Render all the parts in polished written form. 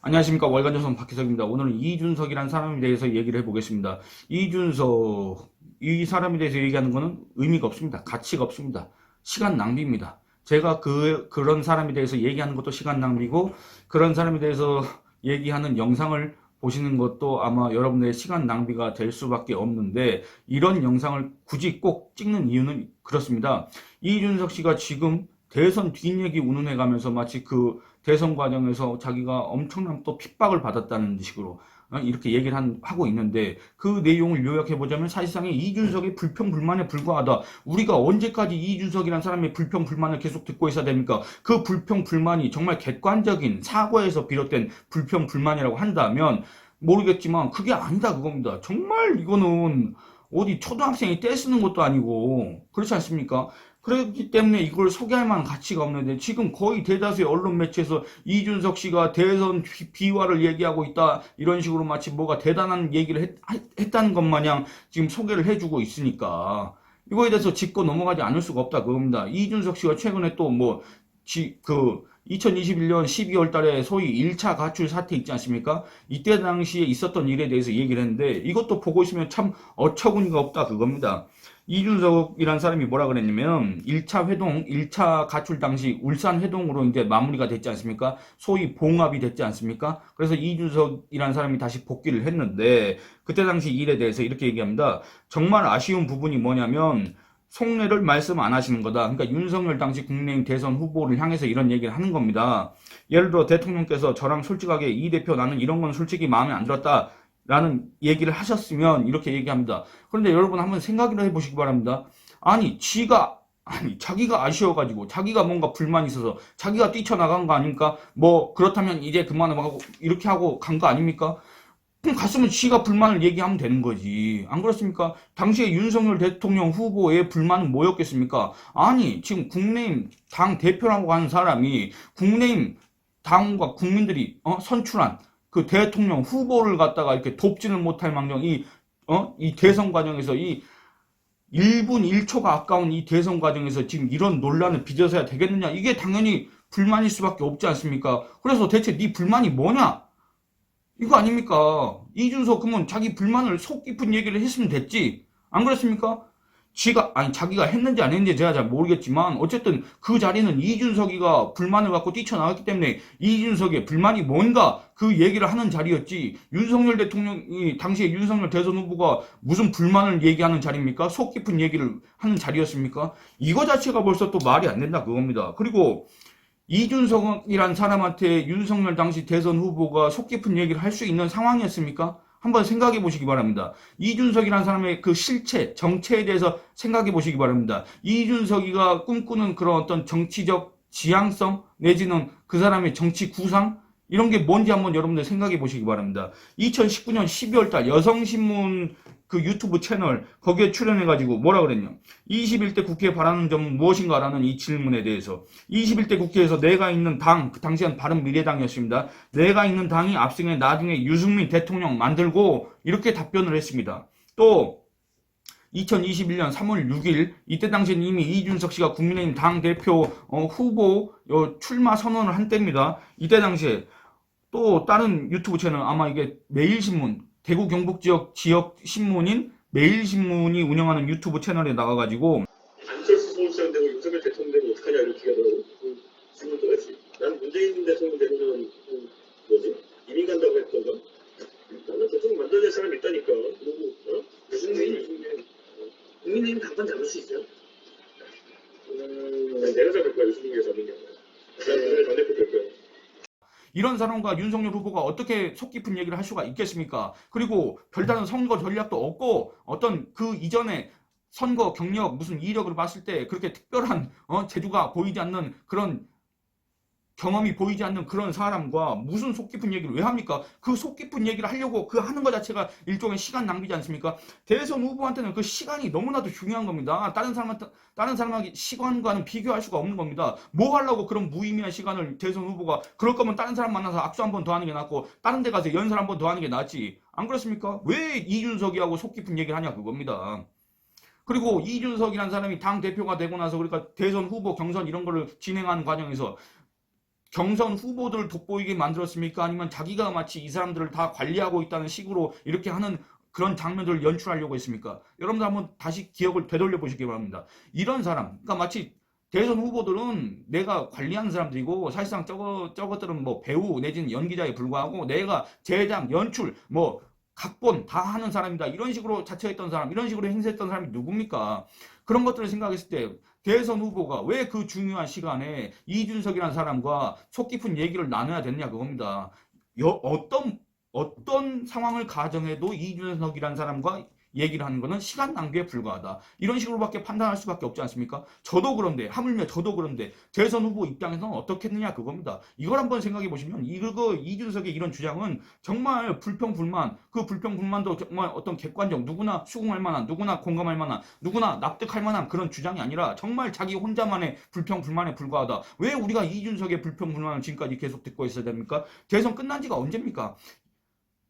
안녕하십니까. 월간조선 박희석입니다. 오늘은 이준석이라는 사람에 대해서 얘기를 해보겠습니다. 이준석, 이 사람에 대해서 얘기하는 거는 의미가 없습니다. 가치가 없습니다. 시간 낭비입니다. 제가 그런 사람에 대해서 얘기하는 것도 시간 낭비고, 그런 사람에 대해서 얘기하는 영상을 보시는 것도 아마 여러분들의 시간 낭비가 될 수밖에 없는데, 이런 영상을 굳이 꼭 찍는 이유는 그렇습니다. 이준석 씨가 지금 대선 뒷얘기 운운해 가면서 마치 그 대선 과정에서 자기가 엄청난 또 핍박을 받았다는 식으로 이렇게 얘기를 하고 있는데, 그 내용을 요약해 보자면 사실상의 이준석의 불평 불만에 불과하다. 우리가 언제까지 이준석이라는 사람의 불평 불만을 계속 듣고 있어야 됩니까? 그 불평 불만이 정말 객관적인 사고에서 비롯된 불평 불만이라고 한다면 모르겠지만 그게 아니다 그겁니다. 정말 이거는 어디 초등학생이 떼쓰는 것도 아니고 그렇지 않습니까? 그렇기 때문에 이걸 소개할 만한 가치가 없는데, 지금 거의 대다수의 언론 매체에서 이준석 씨가 대선 비화를 얘기하고 있다 이런 식으로 마치 뭐가 대단한 얘기를 했다는 것 마냥 지금 소개를 해주고 있으니까 이거에 대해서 짚고 넘어가지 않을 수가 없다 그겁니다. 이준석 씨가 최근에 또 뭐 2021년 12월 달에 소위 1차 가출 사태 있지 않습니까? 이때 당시에 있었던 일에 대해서 얘기를 했는데, 이것도 보고 있으면 참 어처구니가 없다 그겁니다. 이준석이란 사람이 뭐라 그랬냐면 1차 회동, 1차 가출 당시 울산 회동으로 이제 마무리가 됐지 않습니까? 소위 봉합이 됐지 않습니까? 그래서 이준석이란 사람이 다시 복귀를 했는데, 그때 당시 일에 대해서 이렇게 얘기합니다. 정말 아쉬운 부분이 뭐냐면 속내를 말씀 안 하시는 거다. 그러니까 윤석열 당시 국민의힘 대선 후보를 향해서 이런 얘기를 하는 겁니다. 예를 들어 대통령께서 저랑 솔직하게 이 대표 나는 이런 건 솔직히 마음에 안 들었다 라는 얘기를 하셨으면 이렇게 얘기합니다. 그런데 여러분 한번 생각을 해보시기 바랍니다. 아니 자기가 아쉬워가지고 자기가 뭔가 불만이 있어서 자기가 뛰쳐나간 거 아닙니까? 뭐 그렇다면 이제 그만하고 이렇게 하고 간 거 아닙니까? 그럼 갔으면 지가 불만을 얘기하면 되는 거지. 안 그렇습니까? 당시에 윤석열 대통령 후보의 불만은 뭐였겠습니까? 아니, 지금 국민의힘 당 대표라고 하는 사람이 국민의힘 당과 국민들이 선출한 그 대통령 후보를 갖다가 이렇게 돕지는 못할 망정 이 대선 과정에서 이 1분 1초가 아까운 이 대선 과정에서 지금 이런 논란을 빚어서야 되겠느냐? 이게 당연히 불만일 수밖에 없지 않습니까? 그래서 대체 네 불만이 뭐냐? 이거 아닙니까? 이준석 그러면 자기 불만을 속 깊은 얘기를 했으면 됐지. 안 그렇습니까? 자기가 했는지 안 했는지 제가 잘 모르겠지만 어쨌든 그 자리는 이준석이가 불만을 갖고 뛰쳐나왔기 때문에 이준석의 불만이 뭔가 그 얘기를 하는 자리였지, 윤석열 대통령이 당시에 윤석열 대선 후보가 무슨 불만을 얘기하는 자리입니까? 속 깊은 얘기를 하는 자리였습니까? 이거 자체가 벌써 또 말이 안 된다 그겁니다. 그리고 이준석이란 사람한테 윤석열 당시 대선 후보가 속 깊은 얘기를 할 수 있는 상황이었습니까? 한번 생각해 보시기 바랍니다. 이준석이란 사람의 그 실체, 정체에 대해서 생각해 보시기 바랍니다. 이준석이가 꿈꾸는 그런 어떤 정치적 지향성 내지는 그 사람의 정치 구상 이런 게 뭔지 한번 여러분들 생각해 보시기 바랍니다. 2019년 12월 달 여성신문 그 유튜브 채널 거기에 출연해가지고 뭐라 그랬냐. 21대 국회에 바라는 점은 무엇인가라는 이 질문에 대해서 21대 국회에서 내가 있는 당, 그 당시엔 바른미래당이었습니다. 내가 있는 당이 압승해 나중에 유승민 대통령 만들고 이렇게 답변을 했습니다. 또 2021년 3월 6일 이때 당시엔 이미 이준석 씨가 국민의힘 당대표 후보 출마 선언을 한 때입니다. 이때 당시에 또 다른 유튜브 채널 아마 이게 매일신문 대구 경북 지역 신문인 매일신문이 운영하는 유튜브 채널에 나가가지고 안철수 서울시장 되고 윤석열 대통령 되면 어떡하냐 이렇게 하더라고. 질문도 했지. 난 문재인 대통령 되면 뭐지? 이민 간다고 했던가? 나는 대통령 만들어낼 사람이 있다니까. 누구? 유승민. 국민의힘 당권 잡을 수 있어요? 내가 잡을 거야. 유승민이 잡는 게 아니라. 난 그전에 당대표 될 거야. 이런 사람과 윤석열 후보가 어떻게 속 깊은 얘기를 할 수가 있겠습니까? 그리고 별다른 선거 전략도 없고 어떤 그 이전에 선거 경력 무슨 이력을 봤을 때 그렇게 특별한 재주가 보이지 않는 그런 경험이 보이지 않는 그런 사람과 무슨 속 깊은 얘기를 왜 합니까? 그 속 깊은 얘기를 하려고 그 하는 것 자체가 일종의 시간 낭비지 않습니까? 대선 후보한테는 그 시간이 너무나도 중요한 겁니다. 다른 사람한테 시간과는 비교할 수가 없는 겁니다. 뭐 하려고 그런 무의미한 시간을 대선 후보가 그럴 거면 다른 사람 만나서 악수 한 번 더 하는 게 낫고 다른 데 가서 연설 한 번 더 하는 게 낫지. 안 그렇습니까? 왜 이준석이하고 속 깊은 얘기를 하냐 그겁니다. 그리고 이준석이라는 사람이 당 대표가 되고 나서 그러니까 대선 후보 경선 이런 거를 진행하는 과정에서 경선 후보들을 돋보이게 만들었습니까? 아니면 자기가 마치 이 사람들을 다 관리하고 있다는 식으로 이렇게 하는 그런 장면들을 연출하려고 했습니까? 여러분들 한번 다시 기억을 되돌려 보시기 바랍니다. 이런 사람, 그러니까 마치 대선 후보들은 내가 관리하는 사람들이고 사실상 저것들은 뭐 배우 내지는 연기자에 불과하고 내가 제작, 연출, 뭐 각본 다 하는 사람이다. 이런 식으로 자처했던 사람, 이런 식으로 행세했던 사람이 누굽니까? 그런 것들을 생각했을 때 대선 후보가 왜 그 중요한 시간에 이준석이라는 사람과 속 깊은 얘기를 나눠야 되느냐 그겁니다. 어떤 상황을 가정해도 이준석이라는 사람과 얘기를 하는 것은 시간 낭비에 불과하다. 이런 식으로밖에 판단할 수밖에 없지 않습니까? 저도 그런데, 하물며 저도 그런데 대선 후보 입장에서는 어떻겠느냐 그겁니다. 이걸 한번 생각해 보시면 이준석의 이런 주장은 정말 불평불만, 그 불평불만도 정말 어떤 객관적, 누구나 수긍할 만한, 누구나 공감할 만한, 누구나 납득할 만한 그런 주장이 아니라 정말 자기 혼자만의 불평불만에 불과하다. 왜 우리가 이준석의 불평불만을 지금까지 계속 듣고 있어야 됩니까? 대선 끝난 지가 언제입니까?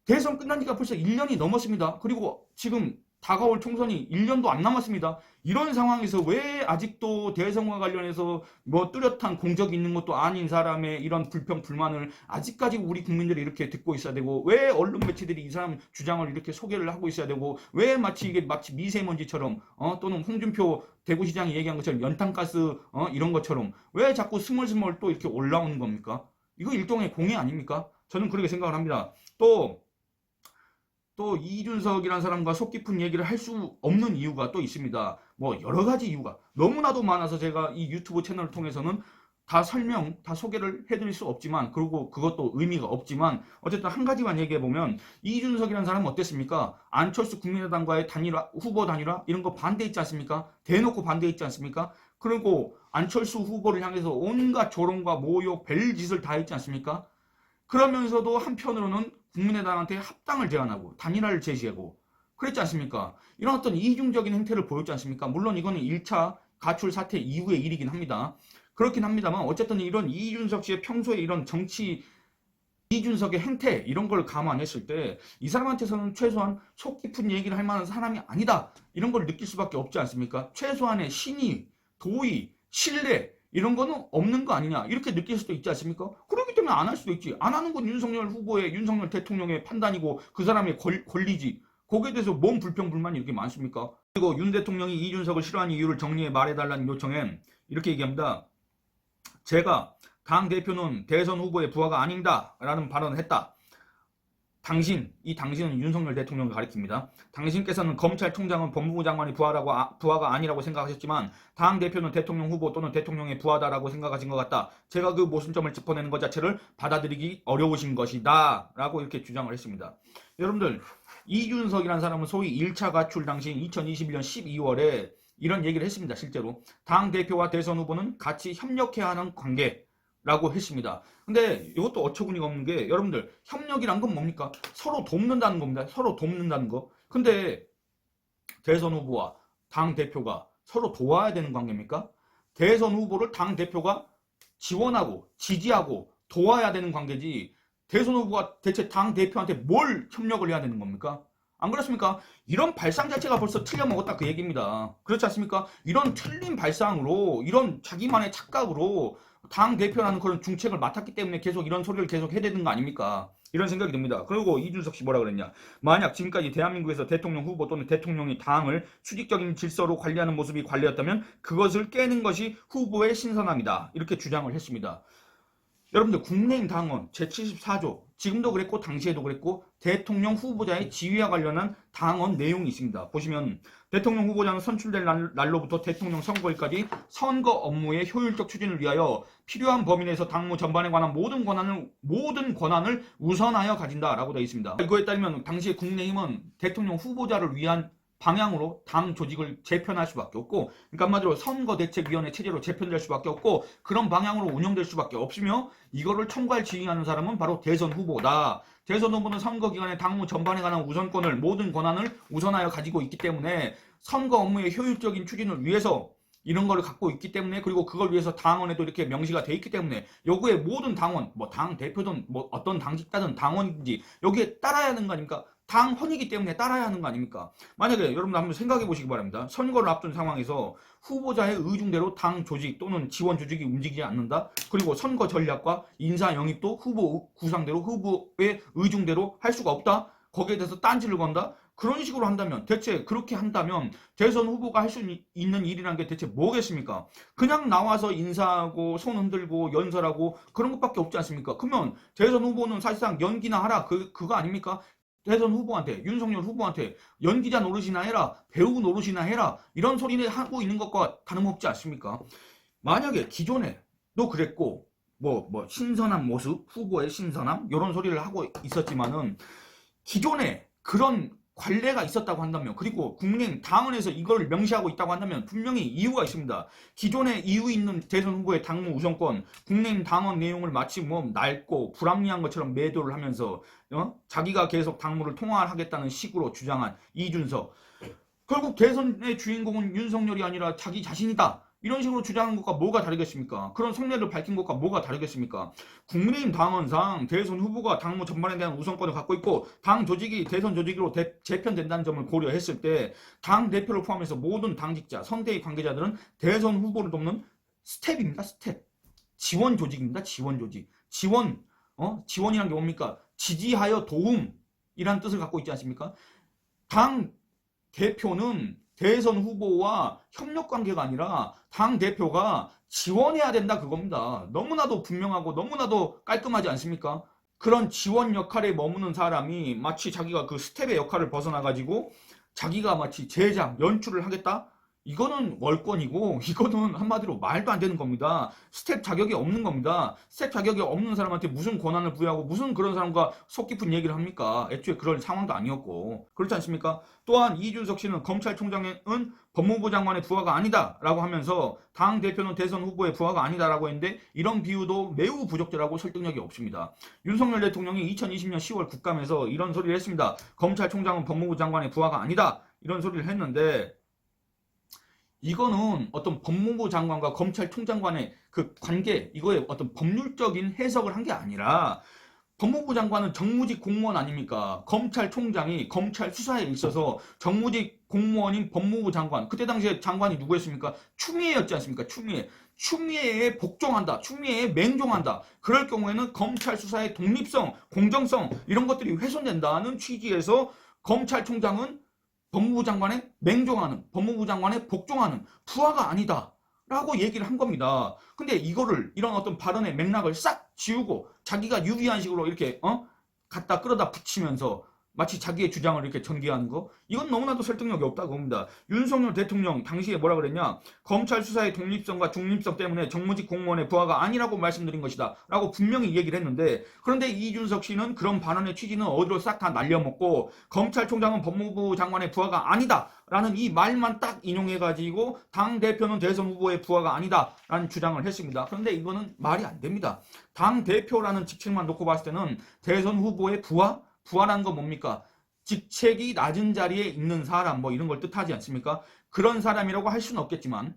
대선 끝난 지가 벌써 1년이 넘었습니다. 그리고 지금 다가올 총선이 1년도 안 남았습니다. 이런 상황에서 왜 아직도 대선과 관련해서 뭐 뚜렷한 공적이 있는 것도 아닌 사람의 이런 불평, 불만을 아직까지 우리 국민들이 이렇게 듣고 있어야 되고, 왜 언론 매체들이 이 사람 주장을 이렇게 소개를 하고 있어야 되고, 왜 마치 이게 마치 미세먼지처럼, 또는 홍준표 대구시장이 얘기한 것처럼 연탄가스, 이런 것처럼 왜 자꾸 스멀스멀 또 이렇게 올라오는 겁니까? 이거 일종의 공해 아닙니까? 저는 그렇게 생각을 합니다. 또 이준석이라는 사람과 속 깊은 얘기를 할 수 없는 이유가 또 있습니다. 뭐 여러 가지 이유가 너무나도 많아서 제가 이 유튜브 채널을 통해서는 다 소개를 해드릴 수 없지만, 그리고 그것도 의미가 없지만, 어쨌든 한 가지만 얘기해보면, 이준석이라는 사람은 어땠습니까? 안철수 국민의당과의 후보 단일화, 이런 거 반대했지 않습니까? 대놓고 반대했지 않습니까? 그리고 안철수 후보를 향해서 온갖 조롱과 모욕, 별짓을 다 했지 않습니까? 그러면서도 한편으로는 국민의당한테 합당을 제안하고 단일화를 제시하고 그랬지 않습니까? 이런 어떤 이중적인 행태를 보였지 않습니까? 물론 이거는 1차 가출 사태 이후의 일이긴 합니다. 그렇긴 합니다만 어쨌든 이런 이준석 씨의 평소에 이런 정치 이준석의 행태 이런 걸 감안했을 때 이 사람한테서는 최소한 속 깊은 얘기를 할 만한 사람이 아니다. 이런 걸 느낄 수밖에 없지 않습니까? 최소한의 신의, 도의, 신뢰 이런 거는 없는 거 아니냐 이렇게 느낄 수도 있지 않습니까? 그렇기 때문에 안 할 수도 있지. 안 하는 건 윤석열 대통령의 판단이고 그 사람의 권리지. 거기에 대해서 뭔 불평불만이 이렇게 많습니까? 그리고 윤 대통령이 이준석을 싫어하는 이유를 정리해 말해달라는 요청엔 이렇게 얘기합니다. 제가 당 대표는 대선 후보의 부하가 아닙니다 라는 발언을 했다. 이 당신은 윤석열 대통령을 가리킵니다. 당신께서는 검찰총장은 법무부 장관의 부하가 아니라고 생각하셨지만 당대표는 대통령 후보 또는 대통령의 부하다라고 생각하신 것 같다. 제가 그 모순점을 짚어내는 것 자체를 받아들이기 어려우신 것이다 라고 이렇게 주장을 했습니다. 여러분들 이준석이라는 사람은 소위 1차 가출 당시인 2021년 12월에 이런 얘기를 했습니다. 실제로 당대표와 대선 후보는 같이 협력해야 하는 관계 라고 했습니다. 근데 이것도 어처구니가 없는 게 여러분들 협력이란 건 뭡니까? 서로 돕는다는 겁니다. 서로 돕는다는 거. 근데 대선 후보와 당 대표가 서로 도와야 되는 관계입니까? 대선 후보를 당 대표가 지원하고 지지하고 도와야 되는 관계지 대선 후보가 대체 당 대표한테 뭘 협력을 해야 되는 겁니까? 안 그렇습니까? 이런 발상 자체가 벌써 틀려먹었다 그 얘기입니다. 그렇지 않습니까? 이런 틀린 발상으로 이런 자기만의 착각으로 당 대표라는 그런 중책을 맡았기 때문에 계속 이런 소리를 계속 해대는 거 아닙니까? 이런 생각이 듭니다. 그리고 이준석 씨 뭐라 그랬냐? 만약 지금까지 대한민국에서 대통령 후보 또는 대통령이 당을 수직적인 질서로 관리하는 모습이 관리였다면 그것을 깨는 것이 후보의 신선함이다. 이렇게 주장을 했습니다. 여러분들 국내인 당원 제74조 지금도 그랬고 당시에도 그랬고 대통령 후보자의 지위와 관련한 당원 내용이 있습니다. 보시면 대통령 후보자는 선출될 날로부터 대통령 선거일까지 선거 업무의 효율적 추진을 위하여 필요한 범위 내에서 당무 전반에 관한 모든 권한을 우선하여 가진다라고 되어 있습니다. 이거에 따르면 당시에 국민의힘은 대통령 후보자를 위한 방향으로 당 조직을 재편할 수밖에 없고, 그러니까 한마디로 선거대책위원회 체제로 재편될 수밖에 없고 그런 방향으로 운영될 수밖에 없으며 이거를 총괄 지휘하는 사람은 바로 대선 후보다. 대선 후보는 선거 기간에 당무 전반에 관한 우선권을 모든 권한을 우선하여 가지고 있기 때문에 선거 업무의 효율적인 추진을 위해서 이런 거를 갖고 있기 때문에 그리고 그걸 위해서 당원에도 이렇게 명시가 돼 있기 때문에 여기에 모든 당원, 뭐 당 대표든 뭐 어떤 당직자든 당원인지 여기에 따라야 하는 거 아닙니까? 당 헌이기 때문에 따라야 하는 거 아닙니까? 만약에 여러분들 한번 생각해 보시기 바랍니다. 선거를 앞둔 상황에서 후보자의 의중대로 당 조직 또는 지원 조직이 움직이지 않는다. 그리고 선거 전략과 인사 영입도 후보 구상대로 후보의 의중대로 할 수가 없다. 거기에 대해서 딴지를 건다. 그런 식으로 한다면 대체 그렇게 한다면 대선 후보가 할 수 있는 일이라는 게 대체 뭐겠습니까? 그냥 나와서 인사하고 손 흔들고 연설하고 그런 것밖에 없지 않습니까? 그러면 대선 후보는 사실상 연기나 하라 그거 아닙니까? 대선 후보한테 윤석열 후보한테 연기자 노릇이나 해라 배우 노릇이나 해라 이런 소리를 하고 있는 것과 다름없지 않습니까? 만약에 기존에도 그랬고 뭐 신선한 모습 후보의 신선함 이런 소리를 하고 있었지만은 기존에 그런 관례가 있었다고 한다면 그리고 국민의힘 당원에서 이걸 명시하고 있다고 한다면 분명히 이유가 있습니다. 기존에 이유 있는 대선 후보의 당무 우선권 국민의힘 당원 내용을 마치 뭐 낡고 불합리한 것처럼 매도를 하면서 자기가 계속 당무를 통할하겠다는 식으로 주장한 이준석 결국 대선의 주인공은 윤석열이 아니라 자기 자신이다. 이런 식으로 주장한 것과 뭐가 다르겠습니까? 그런 속내를 밝힌 것과 뭐가 다르겠습니까? 국민의힘 당원상 대선 후보가 당무 전반에 대한 우선권을 갖고 있고 당 조직이 대선 조직으로 재편된다는 점을 고려했을 때 당 대표를 포함해서 모든 당직자, 선대위 관계자들은 대선 후보를 돕는 스텝입니다. 스텝. 지원 조직입니다. 지원 조직. 지원이란 게 뭡니까? 지지하여 도움이란 뜻을 갖고 있지 않습니까? 당 대표는 대선 후보와 협력 관계가 아니라 당 대표가 지원해야 된다 그겁니다. 너무나도 분명하고 너무나도 깔끔하지 않습니까? 그런 지원 역할에 머무는 사람이 마치 자기가 그 스텝의 역할을 벗어나가지고 자기가 마치 제작, 연출을 하겠다? 이거는 월권이고 이거는 한마디로 말도 안 되는 겁니다. 스텝 자격이 없는 겁니다. 스텝 자격이 없는 사람한테 무슨 권한을 부여하고 무슨 그런 사람과 속 깊은 얘기를 합니까? 애초에 그럴 상황도 아니었고 그렇지 않습니까? 또한 이준석 씨는 검찰총장은 법무부 장관의 부하가 아니다 라고 하면서 당 대표는 대선 후보의 부하가 아니다 라고 했는데 이런 비유도 매우 부적절하고 설득력이 없습니다. 윤석열 대통령이 2020년 10월 국감에서 이런 소리를 했습니다. 검찰총장은 법무부 장관의 부하가 아니다 이런 소리를 했는데 이거는 어떤 법무부 장관과 검찰총장 간의 그 관계, 이거에 어떤 법률적인 해석을 한 게 아니라 법무부 장관은 정무직 공무원 아닙니까? 검찰총장이 검찰 수사에 있어서 정무직 공무원인 법무부 장관, 그때 당시에 장관이 누구였습니까? 추미애였지 않습니까? 추미애에 복종한다. 추미애에 맹종한다. 그럴 경우에는 검찰 수사의 독립성, 공정성 이런 것들이 훼손된다는 취지에서 검찰총장은 법무부 장관에 맹종하는, 법무부 장관에 복종하는 부하가 아니다. 라고 얘기를 한 겁니다. 근데 이거를, 이런 어떤 발언의 맥락을 싹 지우고 자기가 유리한 식으로 이렇게, 갖다 끌어다 붙이면서 마치 자기의 주장을 이렇게 전개하는 거? 이건 너무나도 설득력이 없다고 봅니다. 윤석열 대통령 당시에 뭐라 그랬냐? 검찰 수사의 독립성과 중립성 때문에 정무직 공무원의 부하가 아니라고 말씀드린 것이다. 라고 분명히 얘기를 했는데 그런데 이준석 씨는 그런 발언의 취지는 어디로 싹 다 날려먹고 검찰총장은 법무부 장관의 부하가 아니다. 라는 이 말만 딱 인용해가지고 당대표는 대선 후보의 부하가 아니다. 라는 주장을 했습니다. 그런데 이거는 말이 안 됩니다. 당대표라는 직책만 놓고 봤을 때는 대선 후보의 부하? 부하라는 건 뭡니까? 직책이 낮은 자리에 있는 사람 뭐 이런 걸 뜻하지 않습니까? 그런 사람이라고 할 수는 없겠지만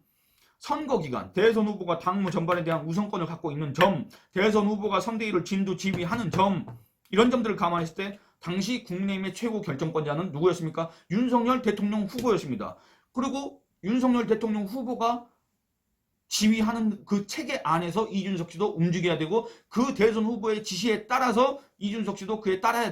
선거기간 대선 후보가 당무 전반에 대한 우선권을 갖고 있는 점, 대선 후보가 선대위를 진두지휘하는 점 이런 점들을 감안했을 때 당시 국민의힘의 최고 결정권자는 누구였습니까? 윤석열 대통령 후보였습니다. 그리고 윤석열 대통령 후보가 지휘하는 그 체계 안에서 이준석 씨도 움직여야 되고 그 대선 후보의 지시에 따라서 이준석 씨도 그에 따라야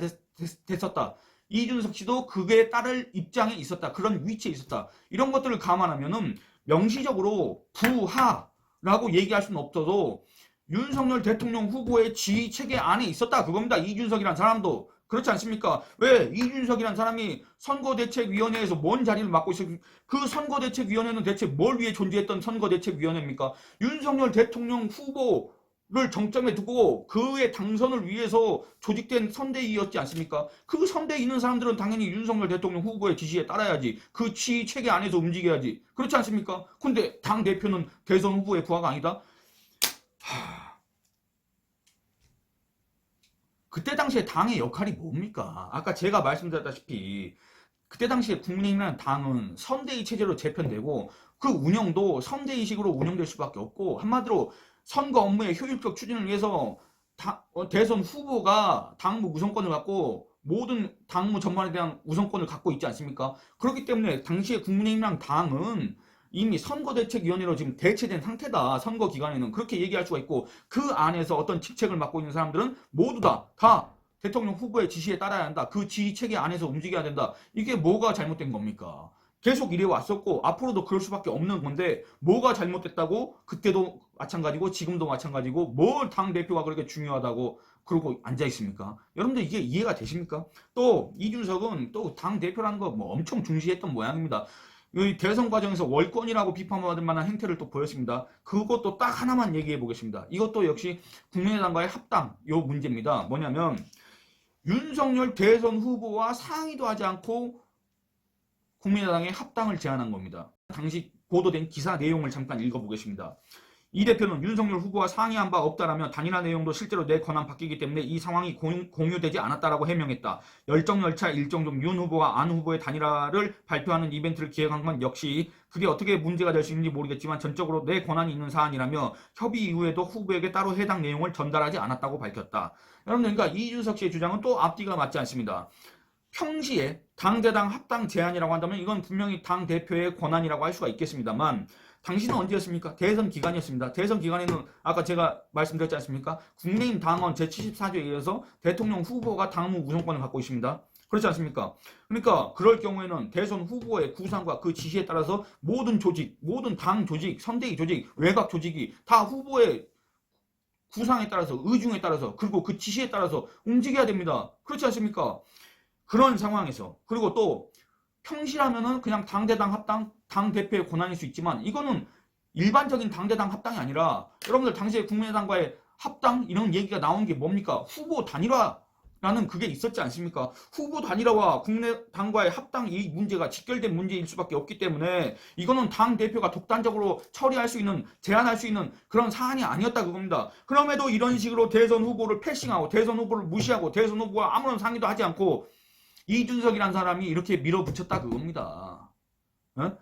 됐었다. 이준석 씨도 그에 따를 입장에 있었다. 그런 위치에 있었다. 이런 것들을 감안하면은 명시적으로 부하라고 얘기할 수는 없어도 윤석열 대통령 후보의 지휘 체계 안에 있었다. 그겁니다. 이준석이란 사람도. 그렇지 않습니까? 왜 이준석이란 사람이 선거대책위원회에서 뭔 자리를 맡고 있습니까? 그 선거대책위원회는 대체 뭘 위해 존재했던 선거대책위원회입니까? 윤석열 대통령 후보를 정점에 두고 그의 당선을 위해서 조직된 선대위였지 않습니까? 그 선대에 있는 사람들은 당연히 윤석열 대통령 후보의 지시에 따라야지. 그 지휘 체계 안에서 움직여야지. 그렇지 않습니까? 근데 당대표는 대선 후보의 부하가 아니다? 그때 당시에 당의 역할이 뭡니까? 아까 제가 말씀드렸다시피 그때 당시에 국민의힘이라는 당은 선대위 체제로 재편되고 그 운영도 선대위식으로 운영될 수밖에 없고 한마디로 선거 업무의 효율적 추진을 위해서 대선 후보가 당무 우선권을 갖고 모든 당무 전반에 대한 우선권을 갖고 있지 않습니까? 그렇기 때문에 당시에 국민의힘이랑 당은 이미 선거대책위원회로 지금 대체된 상태다. 선거 기간에는 그렇게 얘기할 수가 있고, 그 안에서 어떤 직책을 맡고 있는 사람들은 모두 다 대통령 후보의 지시에 따라야 한다. 그 지휘체계 안에서 움직여야 된다. 이게 뭐가 잘못된 겁니까? 계속 이래 왔었고 앞으로도 그럴 수밖에 없는 건데, 뭐가 잘못됐다고 그때도 마찬가지고 지금도 마찬가지고 뭘 당대표가 그렇게 중요하다고 그러고 앉아 있습니까? 여러분들 이게 이해가 되십니까? 또 이준석은 또 당대표라는 거 뭐 엄청 중시했던 모양입니다. 이 대선 과정에서 월권이라고 비판받을 만한 행태를 또 보였습니다. 그것도 딱 하나만 얘기해 보겠습니다. 이것도 역시 국민의당과의 합당 요 문제입니다. 뭐냐면 윤석열 대선 후보와 상의도 하지 않고 국민의당의 합당을 제안한 겁니다. 당시 보도된 기사 내용을 잠깐 읽어보겠습니다. 이 대표는 윤석열 후보와 상의한 바 없다라며 단일화 내용도 실제로 내 권한 바뀌기 때문에 이 상황이 공유되지 않았다라고 해명했다. 열정열차 일정 중 윤 후보와 안 후보의 단일화를 발표하는 이벤트를 기획한 건 역시 그게 어떻게 문제가 될 수 있는지 모르겠지만 전적으로 내 권한이 있는 사안이라며 협의 이후에도 후보에게 따로 해당 내용을 전달하지 않았다고 밝혔다. 여러분들, 그러니까 이준석 씨의 주장은 또 앞뒤가 맞지 않습니다. 평시에 당대당 합당 제안이라고 한다면 이건 분명히 당대표의 권한이라고 할 수가 있겠습니다만, 당시는 언제였습니까? 대선 기간이었습니다. 대선 기간에는 아까 제가 말씀드렸지 않습니까? 국민의힘 당원 제74조에 의해서 대통령 후보가 당무 우선권을 갖고 있습니다. 그렇지 않습니까? 그러니까 그럴 경우에는 대선 후보의 구상과 그 지시에 따라서 모든 조직, 모든 당 조직, 선대위 조직, 외곽 조직이 다 후보의 구상에 따라서, 의중에 따라서, 그리고 그 지시에 따라서 움직여야 됩니다. 그렇지 않습니까? 그런 상황에서, 그리고 또 평시라면은 그냥 당대당 합당, 당대표의 권한일 수 있지만 이거는 일반적인 당대당 합당이 아니라, 여러분들 당시에 국민의당과의 합당 이런 얘기가 나온 게 뭡니까? 후보 단일화라는 그게 있었지 않습니까? 후보 단일화와 국민의당과의 합당, 이 문제가 직결된 문제일 수밖에 없기 때문에 이거는 당대표가 독단적으로 처리할 수 있는, 제안할 수 있는 그런 사안이 아니었다 그겁니다. 그럼에도 이런 식으로 대선 후보를 패싱하고 대선 후보를 무시하고 대선 후보와 아무런 상의도 하지 않고 이준석이라는 사람이 이렇게 밀어붙였다 그겁니다.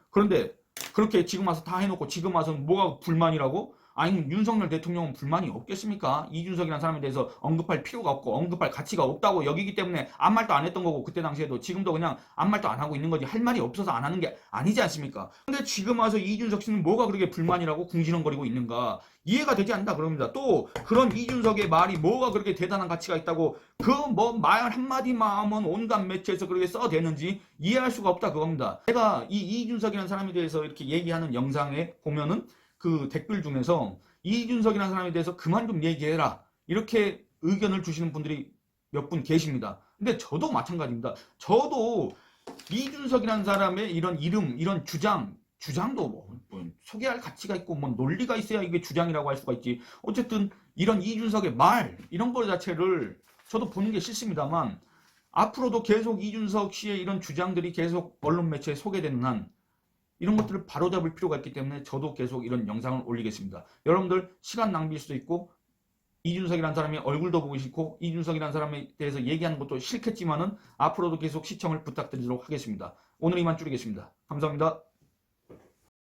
그런데 그렇게 지금 와서 다 해놓고 지금 와서 뭐가 불만이라고? 아니, 윤석열 대통령은 불만이 없겠습니까? 이준석이라는 사람에 대해서 언급할 필요가 없고 언급할 가치가 없다고 여기기 때문에 아무 말도 안 했던 거고, 그때 당시에도 지금도 그냥 아무 말도 안 하고 있는 거지, 할 말이 없어서 안 하는 게 아니지 않습니까? 근데 지금 와서 이준석 씨는 뭐가 그렇게 불만이라고 궁시렁거리고 있는가? 이해가 되지 않는다 그럽니다. 또 그런 이준석의 말이 뭐가 그렇게 대단한 가치가 있다고 그 뭐 말 한마디만 하면 온갖 매체에서 그렇게 써대는지 이해할 수가 없다 그겁니다. 제가 이 이준석이라는 사람에 대해서 이렇게 얘기하는 영상에 보면은 그 댓글 중에서 이준석이라는 사람에 대해서 그만 좀 얘기해라 이렇게 의견을 주시는 분들이 몇 분 계십니다. 근데 저도 마찬가지입니다. 저도 이준석이라는 사람의 이런 이름, 이런 주장도 뭐 소개할 가치가 있고 뭐 논리가 있어야 이게 주장이라고 할 수가 있지. 어쨌든 이런 이준석의 말, 이런 거 자체를 저도 보는 게 싫습니다만, 앞으로도 계속 이준석 씨의 이런 주장들이 계속 언론 매체에 소개되는 한 이런 것들을 바로잡을 필요가 있기 때문에 저도 계속 이런 영상을 올리겠습니다. 여러분들 시간 낭비일 수도 있고, 이준석이라는 사람의 얼굴도 보고 싶고 이준석이라는 사람에 대해서 얘기하는 것도 싫겠지만은 앞으로도 계속 시청을 부탁드리도록 하겠습니다. 오늘 이만 줄이겠습니다. 감사합니다.